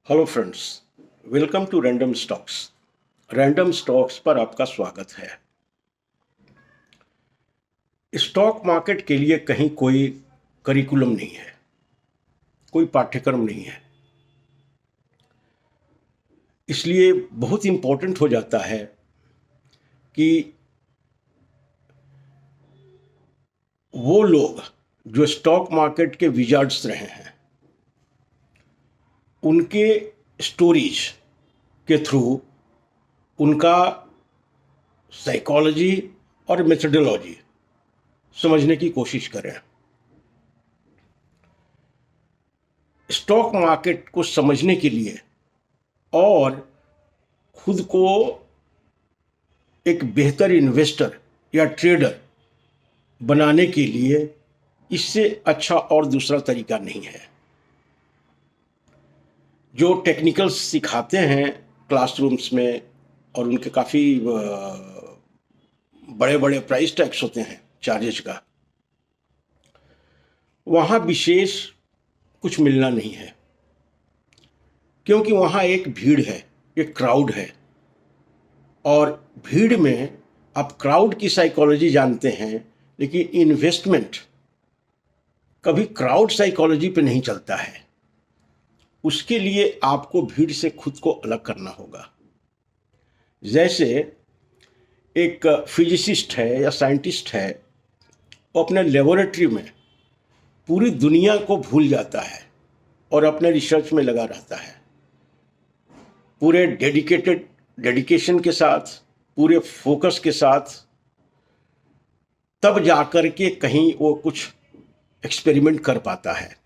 Hello friends, welcome to random stocks. Random stocks पर आपका स्वागत है। स्टॉक मार्केट के लिए कहीं कोई करिकुलम नहीं है, कोई पाठ्यक्रम नहीं है। इसलिए बहुत इम्पोर्टेंट हो जाता है कि वो लोग जो स्टॉक मार्केट के विजार्ड्स रहे हैं उनके स्टोरीज के थ्रू उनका साइकोलॉजी और मेथडोलॉजी समझने की कोशिश करें। स्टॉक मार्केट को समझने के लिए और खुद को एक बेहतर इन्वेस्टर या ट्रेडर बनाने के लिए इससे अच्छा और दूसरा तरीका नहीं है। जो टेक्निकल्स सिखाते हैं क्लासरूम्स में और उनके काफ़ी बड़े बड़े प्राइस टैग्स होते हैं चार्जेस का, वहाँ विशेष कुछ मिलना नहीं है, क्योंकि वहाँ एक भीड़ है, एक क्राउड है। और भीड़ में आप क्राउड की साइकोलॉजी जानते हैं, लेकिन इन्वेस्टमेंट कभी क्राउड साइकोलॉजी पे नहीं चलता है। उसके लिए आपको भीड़ से खुद को अलग करना होगा। जैसे एक फिजिसिस्ट है या साइंटिस्ट है, वो अपने लेबोरेटरी में पूरी दुनिया को भूल जाता है और अपने रिसर्च में लगा रहता है, पूरे डेडिकेशन के साथ, पूरे फोकस के साथ। तब जाकर के कहीं वो कुछ एक्सपेरिमेंट कर पाता है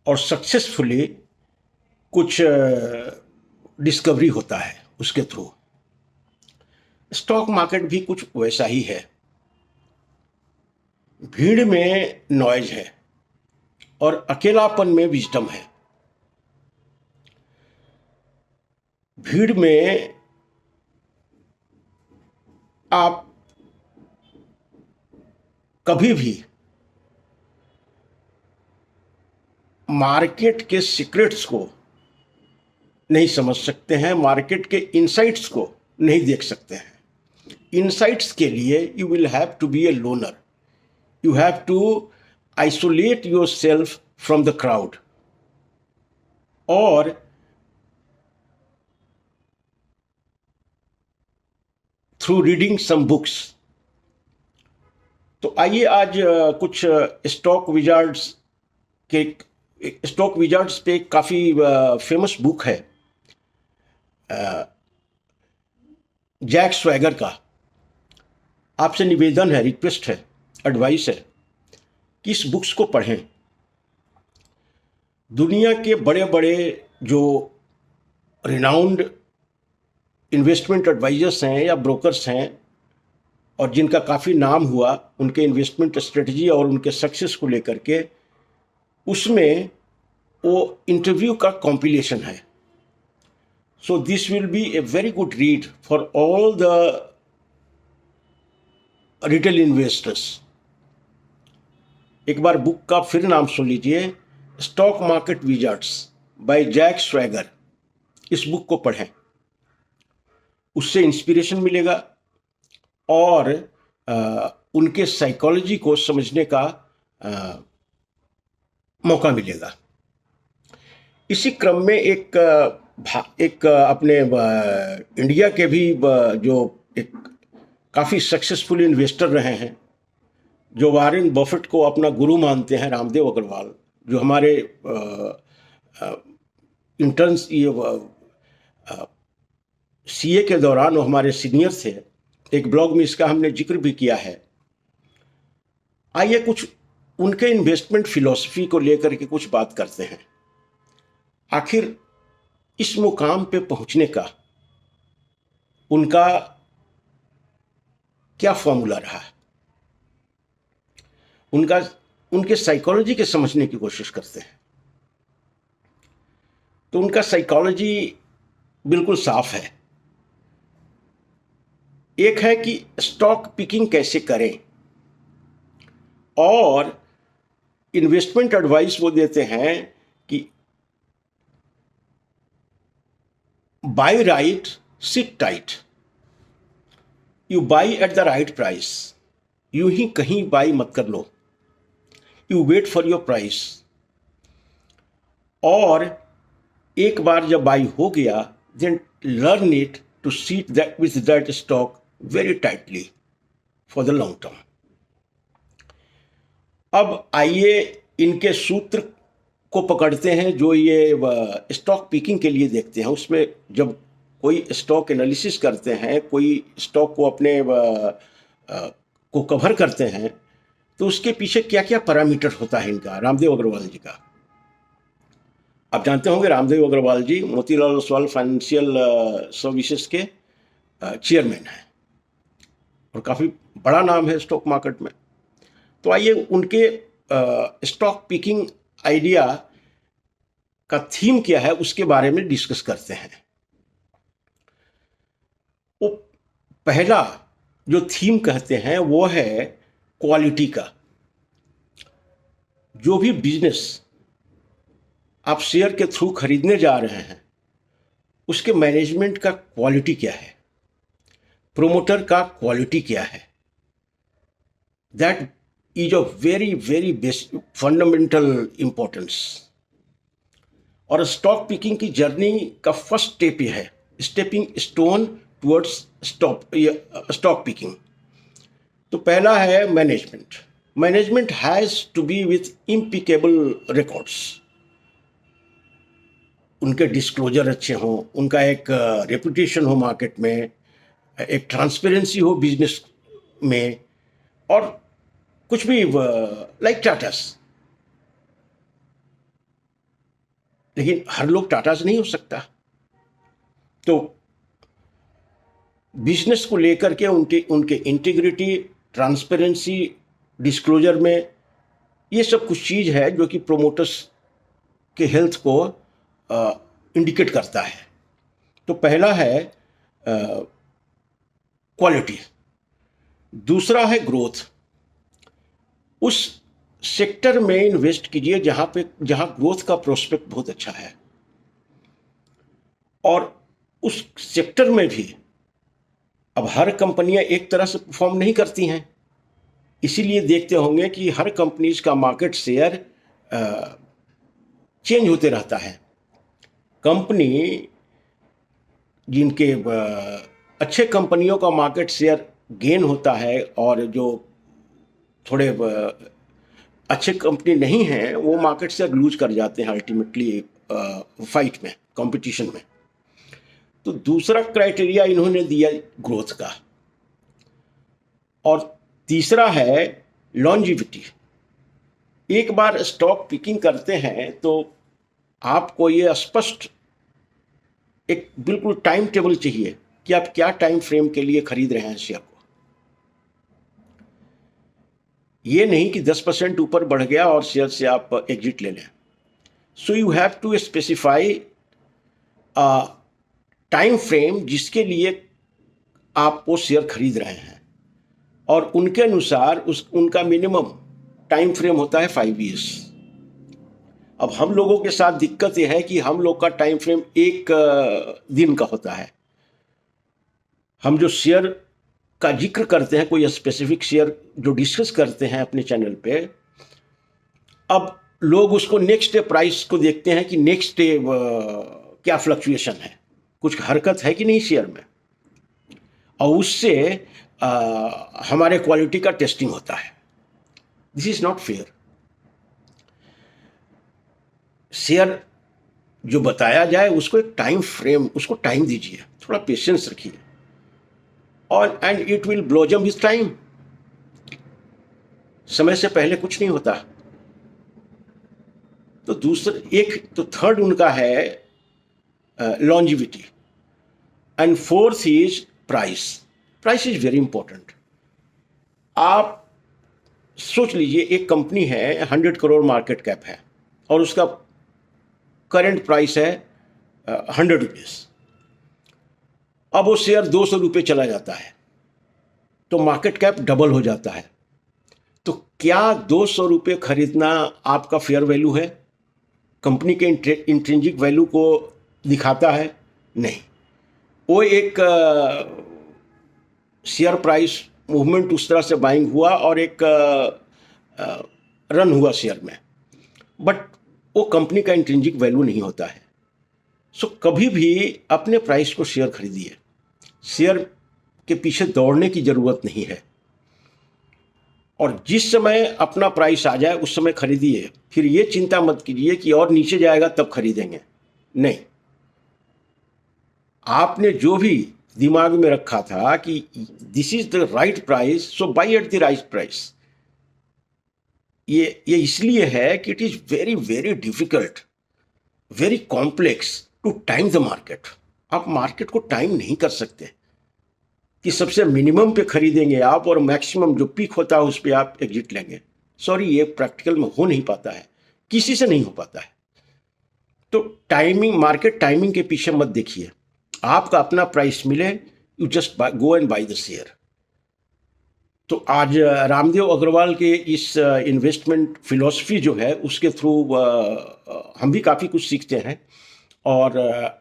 और सक्सेसफुली कुछ डिस्कवरी होता है उसके थ्रू। स्टॉक मार्केट भी कुछ वैसा ही है। भीड़ में नॉइज है और अकेलापन में विजडम है। भीड़ में आप कभी भी मार्केट के सीक्रेट्स को नहीं समझ सकते हैं, मार्केट के इनसाइट्स को नहीं देख सकते हैं। इनसाइट्स के लिए you will have to be a loner, you have to isolate yourself from the crowd और थ्रू रीडिंग सम बुक्स। तो आइए आज कुछ स्टॉक विजार्ड्स पे काफ़ी फेमस बुक है जैक स्वैगर का। आपसे निवेदन है, रिक्वेस्ट है, एडवाइस है कि इस बुक्स को पढ़ें। दुनिया के बड़े बड़े जो रिनाउंड इन्वेस्टमेंट एडवाइजर्स हैं या ब्रोकर्स हैं और जिनका काफ़ी नाम हुआ उनके इन्वेस्टमेंट स्ट्रेटजी और उनके सक्सेस को लेकर के, उसमें वो इंटरव्यू का कॉम्पिलेशन है। So this will be a very good read for all the retail investors. एक बार बुक का फिर नाम सुन लीजिए, stock market wizards by Jack Schwager. इस बुक को पढ़ें, उससे इंस्पिरेशन मिलेगा और उनके साइकोलॉजी को समझने का मौका मिलेगा। इसी क्रम में एक अपने इंडिया के भी जो एक काफ़ी सक्सेसफुल इन्वेस्टर रहे हैं, जो वॉरेन बफेट को अपना गुरु मानते हैं, रामदेव अग्रवाल, जो हमारे इंटर्न्स सीए के दौरान वो हमारे सीनियर थे। एक ब्लॉग में इसका हमने जिक्र भी किया है। आइए कुछ उनके इन्वेस्टमेंट फिलॉसफी को लेकर के कुछ बात करते हैं। आखिर इस मुकाम पे पहुंचने का उनका क्या फॉर्मूला रहा है, उनके साइकोलॉजी के समझने की कोशिश करते हैं। तो उनका साइकोलॉजी बिल्कुल साफ है। एक है कि स्टॉक पिकिंग कैसे करें, और इन्वेस्टमेंट एडवाइस वो देते हैं कि buy right, sit tight. You buy at the right price, यूं ही कहीं बाई मत कर लो। You wait for your price, और एक बार जब बाई हो गया, then learn it to sit that with that stock very tightly for the long term. अब आइए इनके सूत्र को पकड़ते हैं जो ये स्टॉक पिकिंग के लिए देखते हैं। उसमें जब कोई स्टॉक एनालिसिस करते हैं, कोई स्टॉक को अपने को कवर करते हैं, तो उसके पीछे क्या क्या पैरामीटर होता है इनका। रामदेव अग्रवाल जी का आप जानते होंगे, रामदेव अग्रवाल जी मोतीलाल ओसवाल फाइनेंशियल सर्विसेज के चेयरमैन हैं और काफ़ी बड़ा नाम है स्टॉक मार्केट में। तो आइए उनके स्टॉक पिकिंग आइडिया का थीम क्या है उसके बारे में डिस्कस करते हैं। वो पहला जो थीम कहते हैं वो है क्वालिटी का। जो भी बिजनेस आप शेयर के थ्रू खरीदने जा रहे हैं, उसके मैनेजमेंट का क्वालिटी क्या है, प्रोमोटर का क्वालिटी क्या है, that is of very very basic fundamental importance. और स्टॉक पिकिंग की जर्नी का फर्स्ट स्टेप यह है, stepping stone towards stock picking. तो पहला है management. Management has to be with impeccable records. उनके डिस्क्लोजर अच्छे हों, उनका एक रेपुटेशन हो मार्केट में, एक ट्रांसपेरेंसी हो बिजनेस में, और कुछ भी लाइक टाटास। लेकिन हर लोग टाटास नहीं हो सकता। तो बिजनेस को लेकर के उनके इंटीग्रिटी, ट्रांसपेरेंसी, डिस्क्लोजर में, ये सब कुछ चीज़ है जो कि प्रोमोटर्स के हेल्थ को इंडिकेट करता है। तो पहला है क्वालिटी, दूसरा है ग्रोथ। उस सेक्टर में इन्वेस्ट कीजिए जहां ग्रोथ का प्रोस्पेक्ट बहुत अच्छा है, और उस सेक्टर में भी अब हर कंपनियां एक तरह से परफॉर्म नहीं करती हैं। इसीलिए देखते होंगे कि हर कंपनीज का मार्केट शेयर चेंज होते रहता है। कंपनी जिनके अच्छे कंपनियों का मार्केट शेयर गेन होता है, और जो थोड़े अच्छे कंपनी नहीं हैं वो मार्केट शेयर लूज कर जाते हैं अल्टीमेटली फाइट में, कंपटीशन में। तो दूसरा क्राइटेरिया इन्होंने दिया ग्रोथ का, और तीसरा है लॉन्जिविटी। एक बार स्टॉक पिकिंग करते हैं तो आपको ये स्पष्ट एक बिल्कुल टाइम टेबल चाहिए कि आप क्या टाइम फ्रेम के लिए खरीद रहे हैं शेयर को। ये नहीं कि 10% ऊपर बढ़ गया और शेयर से आप एग्जिट ले लें। So you have to specify time frame जिसके लिए आप वो शेयर खरीद रहे हैं, और उनके अनुसार उनका मिनिमम टाइम फ्रेम होता है 5 ईयर्स। अब हम लोगों के साथ दिक्कत यह है कि हम लोग का टाइम फ्रेम 1 दिन का होता है। हम जो शेयर का जिक्र करते हैं, कोई स्पेसिफिक शेयर जो डिस्कस करते हैं अपने चैनल पे, अब लोग उसको नेक्स्ट डे प्राइस को देखते हैं कि नेक्स्ट डे क्या फ्लक्चुएशन है, कुछ हरकत है कि नहीं शेयर में, और उससे हमारे क्वालिटी का टेस्टिंग होता है। This is not fair. Share जो बताया जाए उसको एक टाइम फ्रेम, उसको टाइम दीजिए, थोड़ा पेशेंस रखिए, और and it will blossom with time. समय से पहले कुछ नहीं होता। तो थर्ड उनका है longevity, and fourth is price. Price is very important. आप सोच लीजिए, एक कंपनी है, 100 करोड़ मार्केट कैप है, और उसका करंट प्राइस है 100 रुपीज़। अब वो शेयर 200 रुपये चला जाता है, तो मार्केट कैप डबल हो जाता है। तो क्या 200 रुपये खरीदना आपका फेयर वैल्यू है? कंपनी के इंट्रिंसिक वैल्यू को दिखाता है? नहीं। वो एक शेयर प्राइस मूवमेंट उस तरह से बाइंग हुआ और एक रन हुआ शेयर में, बट वो कंपनी का इंट्रिंसिक वैल्यू नहीं होता है। सो कभी भी अपने प्राइस को शेयर खरीदिए, शेयर के पीछे दौड़ने की ज़रूरत नहीं है, और जिस समय अपना प्राइस आ जाए उस समय खरीदिए। फिर ये चिंता मत कीजिए कि और नीचे जाएगा तब खरीदेंगे, नहीं। आपने जो भी दिमाग में रखा था कि this is the right price, so buy at the right price, ये इसलिए है कि it is very very difficult, very complex to time the market. आप मार्केट को टाइम नहीं कर सकते कि सबसे मिनिमम पे खरीदेंगे आप और मैक्सिमम जो पीक होता है उस पर आप एग्जिट लेंगे। सॉरी, ये प्रैक्टिकल में हो नहीं पाता है, किसी से नहीं हो पाता है। तो टाइमिंग, मार्केट टाइमिंग के पीछे मत देखिए, आपका अपना प्राइस मिले, you just go and by the share. तो आज रामदेव अग्रवाल के इस इन्वेस्टमेंट फिलॉसफी जो है उसके थ्रू हम भी काफ़ी कुछ सीखते हैं, और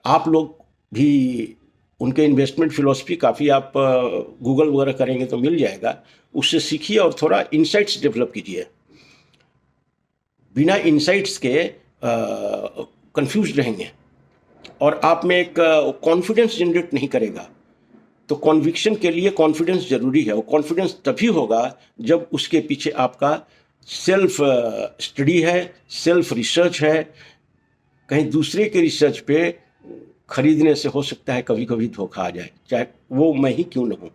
आप लोग भी उनके इन्वेस्टमेंट फिलॉसफी काफ़ी आप गूगल वगैरह करेंगे तो मिल जाएगा, उससे सीखिए और थोड़ा इंसाइट्स डेवलप कीजिए। बिना इंसाइट्स के कंफ्यूज रहेंगे और आप में एक कॉन्फिडेंस जनरेट नहीं करेगा। तो कॉन्विक्शन के लिए कॉन्फिडेंस ज़रूरी है, और कॉन्फिडेंस तभी होगा जब उसके पीछे आपका सेल्फ स्टडी है, सेल्फ रिसर्च है। कहीं दूसरे के रिसर्च पे खरीदने से हो सकता है कभी कभी धोखा आ जाए, चाहे वो मैं ही क्यों न हूँ।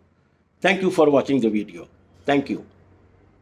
Thank you for watching the video. Thank you.